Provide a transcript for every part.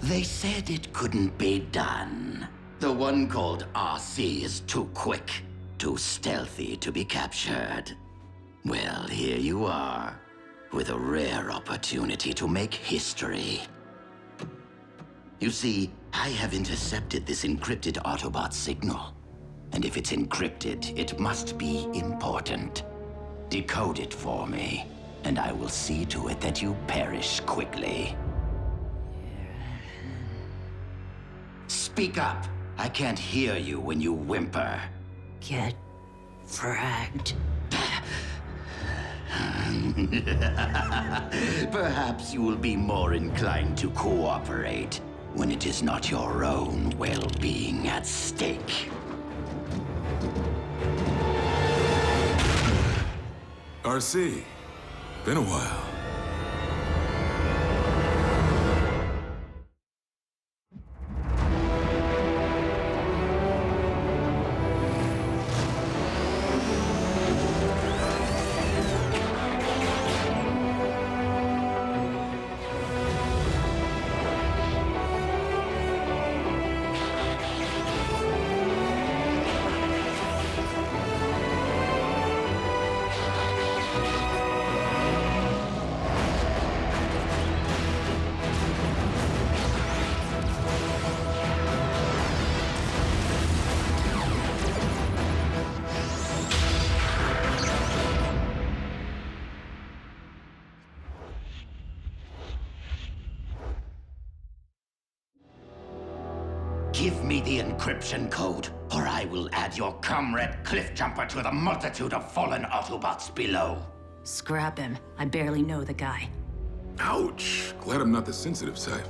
They said it couldn't be done. The one called RC is too quick, too stealthy to be captured. Well, here you are, with a rare opportunity to make history. You see, I have intercepted this encrypted Autobot signal. And if it's encrypted, it must be important. Decode it for me, and I will see to it that you perish quickly. Speak up! I can't hear you when you whimper. Get fragged. Perhaps you will be more inclined to cooperate when it is not your own well-being at stake. RC, been a while. Give me the encryption code, or I will add your comrade Cliffjumper to the multitude of fallen Autobots below. Scrap him. I barely know the guy. Ouch. Glad I'm not the sensitive type.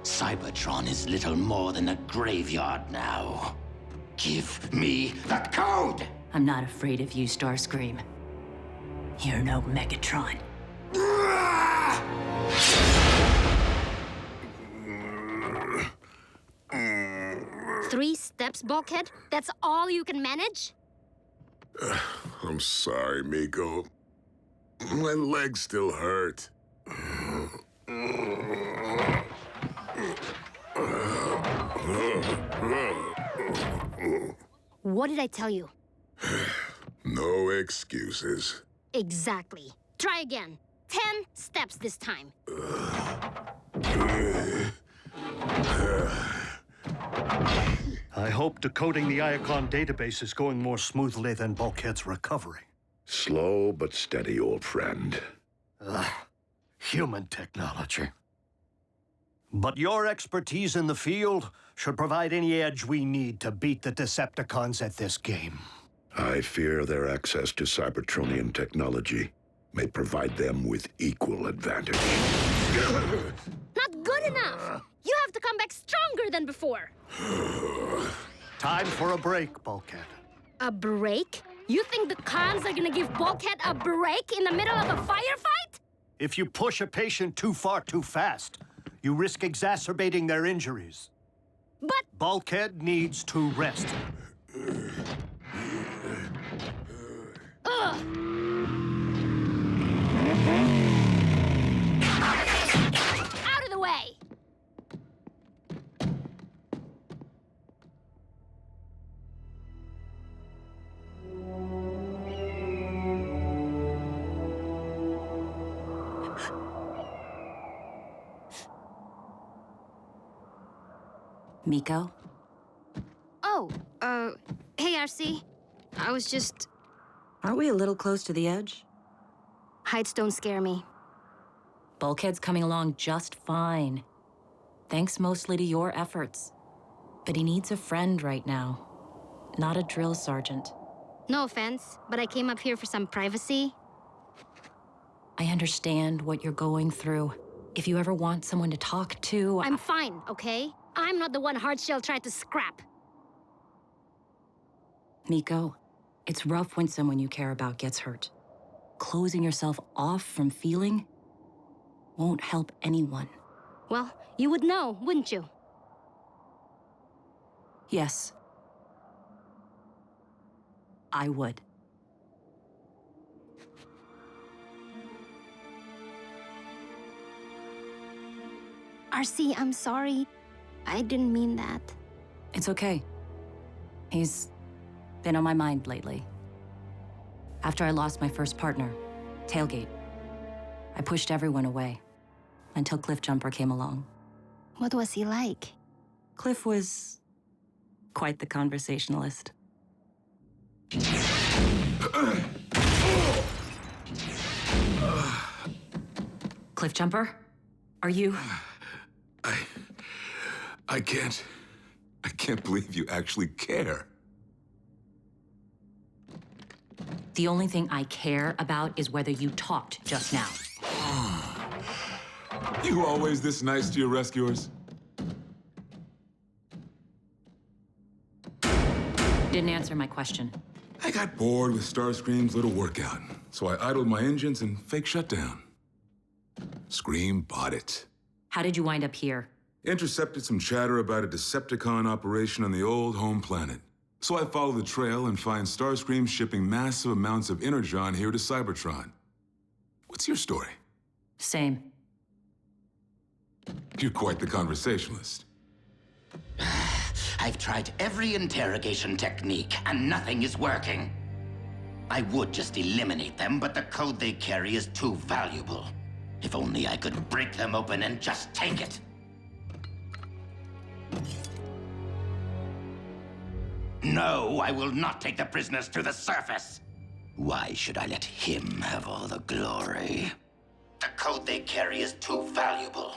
Cybertron is little more than a graveyard now. Give me the code! I'm not afraid of you, Starscream. You're no Megatron. 3 steps, bulkhead? That's all you can manage? I'm sorry, Miko. My legs still hurt. What did I tell you? No excuses. Exactly. Try again. 10 steps this time. I hope decoding the Iacon database is going more smoothly than Bulkhead's recovery. Slow but steady, old friend. Human technology. But your expertise in the field should provide any edge we need to beat the Decepticons at this game. I fear their access to Cybertronian technology may provide them with equal advantage. Not good enough! You have to come back stronger than before! Time for a break, Bulkhead. A break? You think the cons are gonna give Bulkhead a break in the middle of a firefight? If you push a patient too far too fast, you risk exacerbating their injuries. But... Bulkhead needs to rest. Ugh! Out of the way! Miko? Oh, hey, RC. I was just... Aren't we a little close to the edge? Heights don't scare me. Bulkhead's coming along just fine. Thanks mostly to your efforts. But he needs a friend right now, not a drill sergeant. No offense, but I came up here for some privacy. I understand what you're going through. If you ever want someone to talk to... I'm fine, okay? I'm not the one Hardshell tried to scrap. Miko, it's rough when someone you care about gets hurt. Closing yourself off from feeling won't help anyone. Well, you would know, wouldn't you? Yes. I would. RC, I'm sorry. I didn't mean that. It's okay. He's been on my mind lately. After I lost my first partner, Tailgate, I pushed everyone away until Cliffjumper came along. What was he like? Cliff was quite the conversationalist. Cliffjumper, are you? I can't believe you actually care. The only thing I care about is whether you talked just now. You always this nice to your rescuers? Didn't answer my question. I got bored with Starscream's little workout, so I idled my engines and fake shutdown. Scream bought it. How did you wind up here? Intercepted some chatter about a Decepticon operation on the old home planet. So I follow the trail and find Starscream shipping massive amounts of Energon here to Cybertron. What's your story? Same. You're quite the conversationalist. I've tried every interrogation technique, and nothing is working. I would just eliminate them, but the code they carry is too valuable. If only I could break them open and just take it. No, I will not take the prisoners to the surface. Why should I let him have all the glory? The code they carry is too valuable.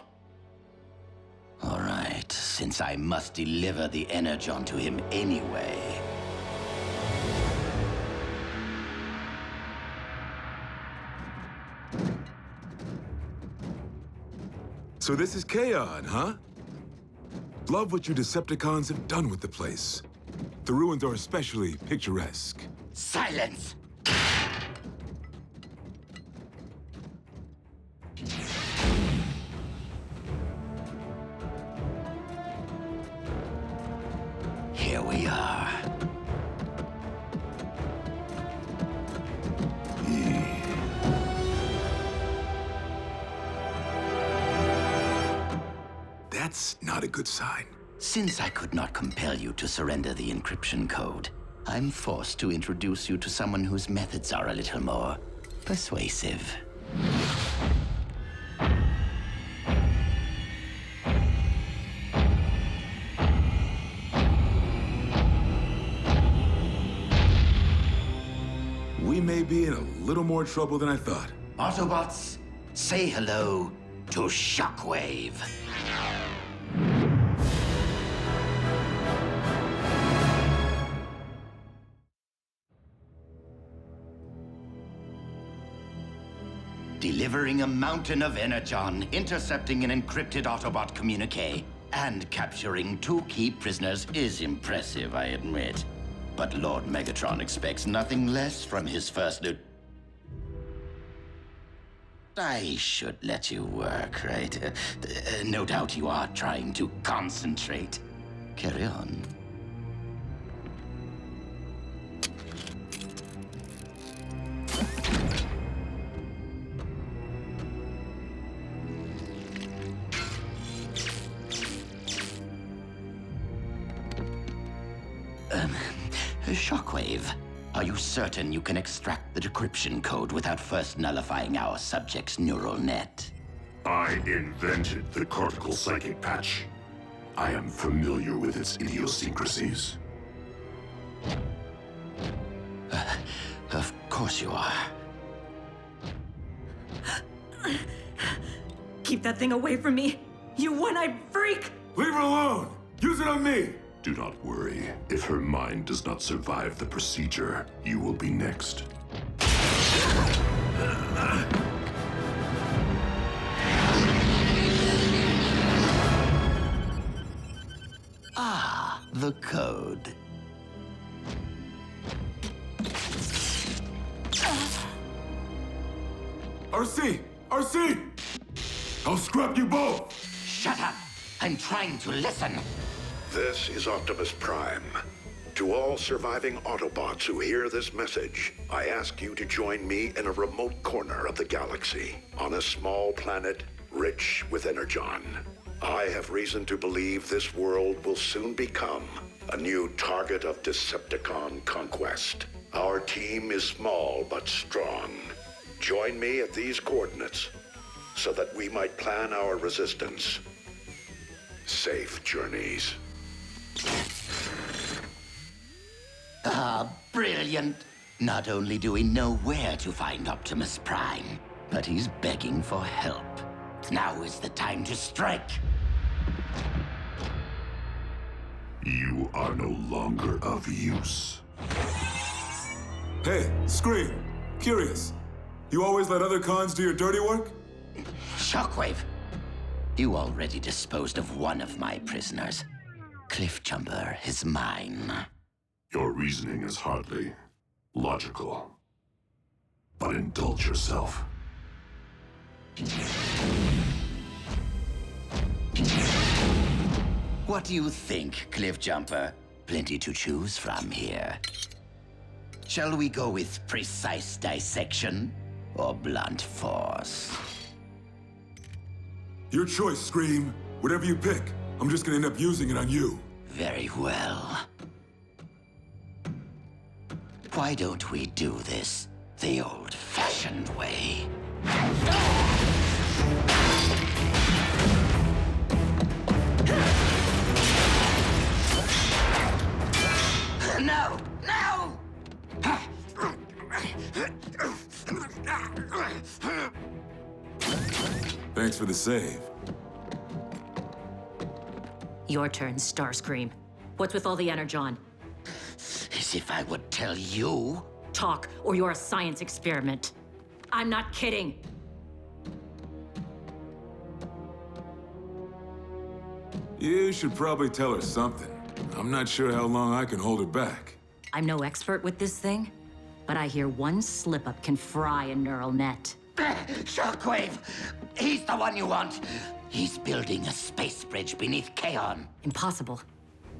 All right, since I must deliver the Energon to him anyway. So this is Chaos, huh? Love what you Decepticons have done with the place. The ruins are especially picturesque. Silence! Here we are. That's not a good sign. Since I could not compel you to surrender the encryption code, I'm forced to introduce you to someone whose methods are a little more persuasive. We may be in a little more trouble than I thought. Autobots, say hello to Shockwave. Delivering a mountain of Energon, intercepting an encrypted Autobot communique, and capturing 2 key prisoners is impressive, I admit. But Lord Megatron expects nothing less from his first I should let you work, right? No doubt you are trying to concentrate. Carry on. Shockwave, are you certain you can extract the decryption code without first nullifying our subject's neural net? I invented the cortical psychic patch. I am familiar with its idiosyncrasies. Of course you are. Keep that thing away from me, you one-eyed freak! Leave her alone! Use it on me! Do not worry. If her mind does not survive the procedure, you will be next. Ah, the code. RC! RC! I'll scrap you both! Shut up! I'm trying to listen. This is Optimus Prime. To all surviving Autobots who hear this message, I ask you to join me in a remote corner of the galaxy, on a small planet rich with Energon. I have reason to believe this world will soon become a new target of Decepticon conquest. Our team is small but strong. Join me at these coordinates so that we might plan our resistance. Safe journeys. Ah, brilliant. Not only do we know where to find Optimus Prime, but he's begging for help. Now is the time to strike. You are no longer of use. Hey, Scream. Curious. You always let other cons do your dirty work? Shockwave, you already disposed of one of my prisoners. Cliffjumper is mine. Your reasoning is hardly logical. But indulge yourself. What do you think, Cliffjumper? Plenty to choose from here. Shall we go with precise dissection or blunt force? Your choice, Scream. Whatever you pick, I'm just gonna end up using it on you. Very well. Why don't we do this the old-fashioned way? No! No! Thanks for the save. Your turn, Starscream. What's with all the energon? As if I would tell you. Talk, or you're a science experiment. I'm not kidding. You should probably tell her something. I'm not sure how long I can hold her back. I'm no expert with this thing, but I hear one slip-up can fry a neural net. Shockwave! He's the one you want! He's building a space bridge beneath Kaon. Impossible.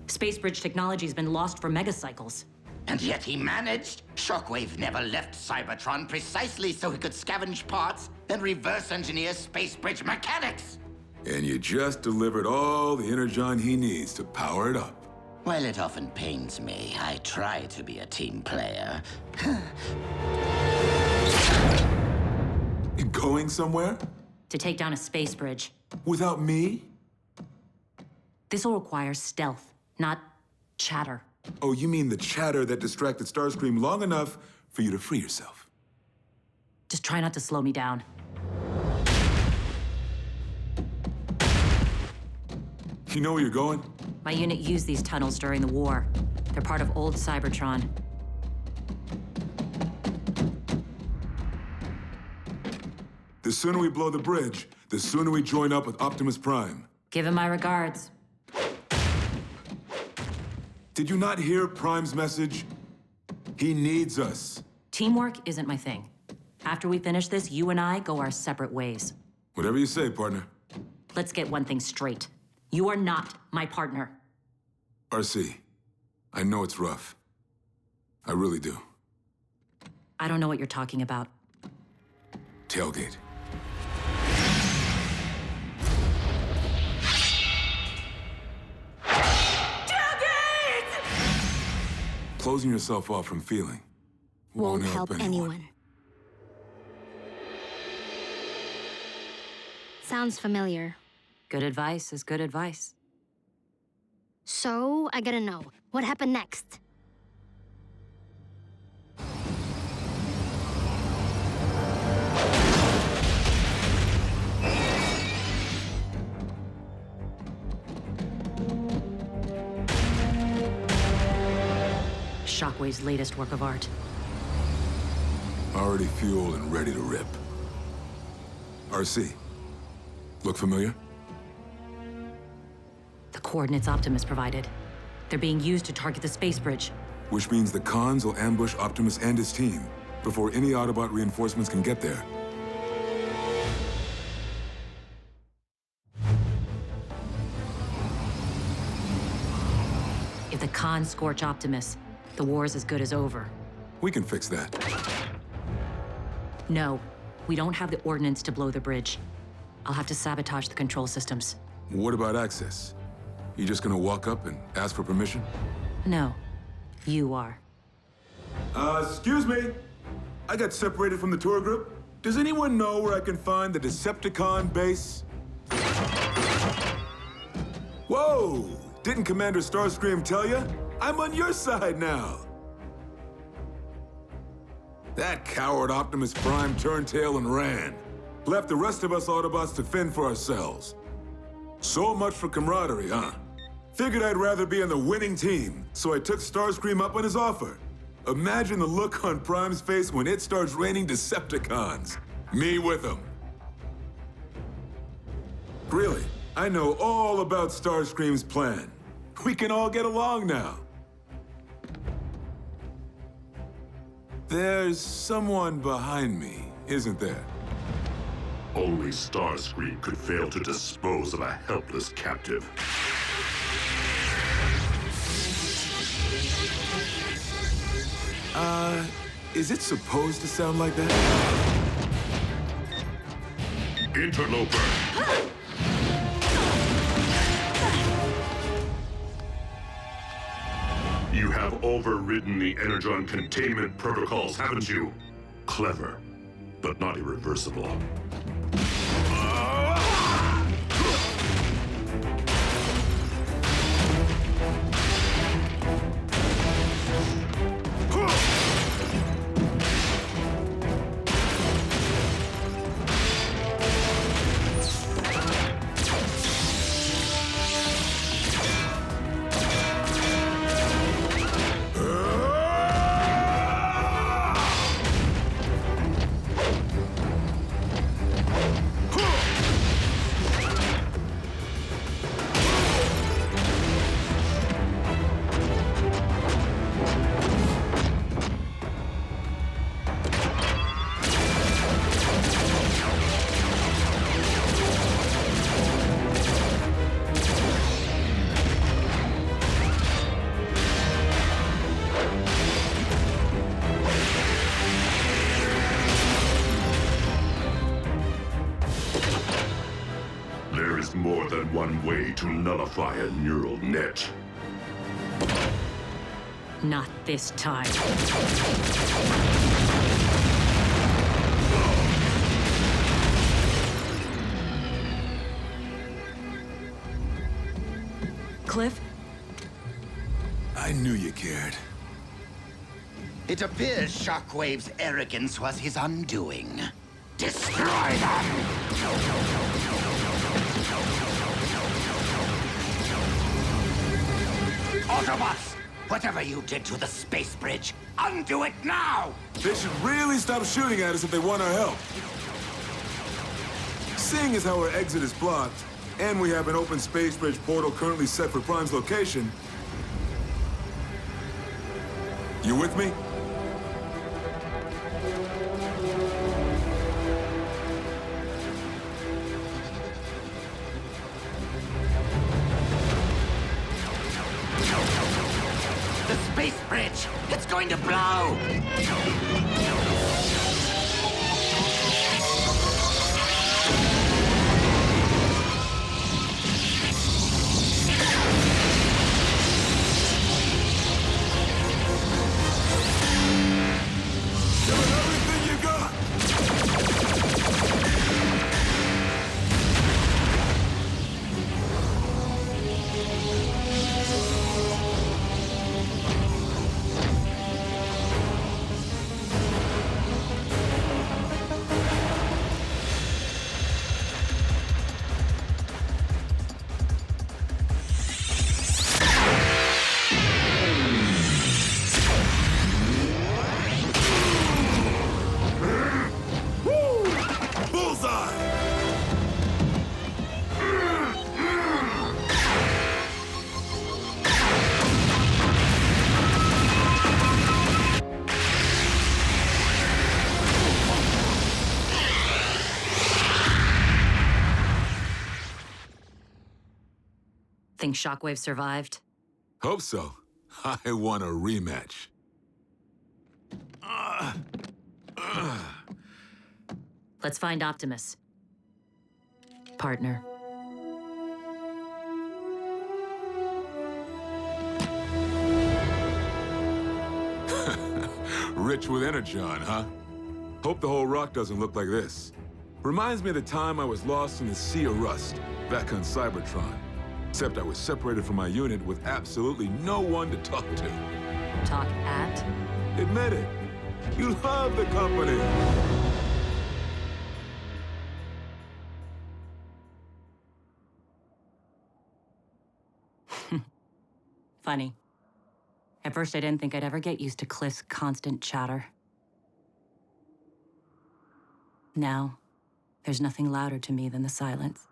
Space bridge technology's been lost for megacycles. And yet he managed. Shockwave never left Cybertron precisely so he could scavenge parts and reverse engineer space bridge mechanics. And you just delivered all the energon he needs to power it up. While it often pains me, I try to be a team player. Going somewhere? To take down a space bridge. Without me? This will require stealth, not chatter. Oh, you mean the chatter that distracted Starscream long enough for you to free yourself? Just try not to slow me down. You know where you're going? My unit used these tunnels during the war. They're part of old Cybertron. The sooner we blow the bridge, the sooner we join up with Optimus Prime. Give him my regards. Did you not hear Prime's message? He needs us. Teamwork isn't my thing. After we finish this, you and I go our separate ways. Whatever you say, partner. Let's get one thing straight. You are not my partner. RC, I know it's rough. I really do. I don't know what you're talking about. Tailgate. Closing yourself off from feeling Won't help anyone. Sounds familiar. Good advice is good advice. So, I gotta know, what happened next? Shockwave's latest work of art. Already fueled and ready to rip. RC, look familiar? The coordinates Optimus provided. They're being used to target the space bridge. Which means the cons will ambush Optimus and his team before any Autobot reinforcements can get there. If the cons scorch Optimus, the war's as good as over. We can fix that. No, we don't have the ordnance to blow the bridge. I'll have to sabotage the control systems. What about access? You just gonna walk up and ask for permission? No, you are. Excuse me. I got separated from the tour group. Does anyone know where I can find the Decepticon base? Whoa! Didn't Commander Starscream tell you? I'm on your side now. That coward Optimus Prime turned tail and ran. Left the rest of us Autobots to fend for ourselves. So much for camaraderie, huh? Figured I'd rather be on the winning team, so I took Starscream up on his offer. Imagine the look on Prime's face when it starts raining Decepticons. Me with him. Really, I know all about Starscream's plan. We can all get along now. There's someone behind me, isn't there? Only Starscream could fail to dispose of a helpless captive. Is it supposed to sound like that? Interloper! You have overridden the Energon containment protocols, haven't you? Clever, but not irreversible. There is more than one way to nullify a neural net. Not this time. Cliff? I knew you cared. It appears Shockwave's arrogance was his undoing. Destroy them! Autobots! Whatever you did to the space bridge, undo it now! They should really stop shooting at us if they want our help. Seeing as how our exit is blocked, and we have an open space bridge portal currently set for Prime's location... You with me? The space bridge! It's going to blow! Give it everything you got! Think Shockwave survived? Hope so. I want a rematch. Let's find Optimus. Partner. Rich with Energon, huh? Hope the whole rock doesn't look like this. Reminds me of the time I was lost in the Sea of Rust, back on Cybertron. Except I was separated from my unit with absolutely no one to talk to. Talk at? Admit it. You love the company. Funny. At first, I didn't think I'd ever get used to Cliff's constant chatter. Now, there's nothing louder to me than the silence.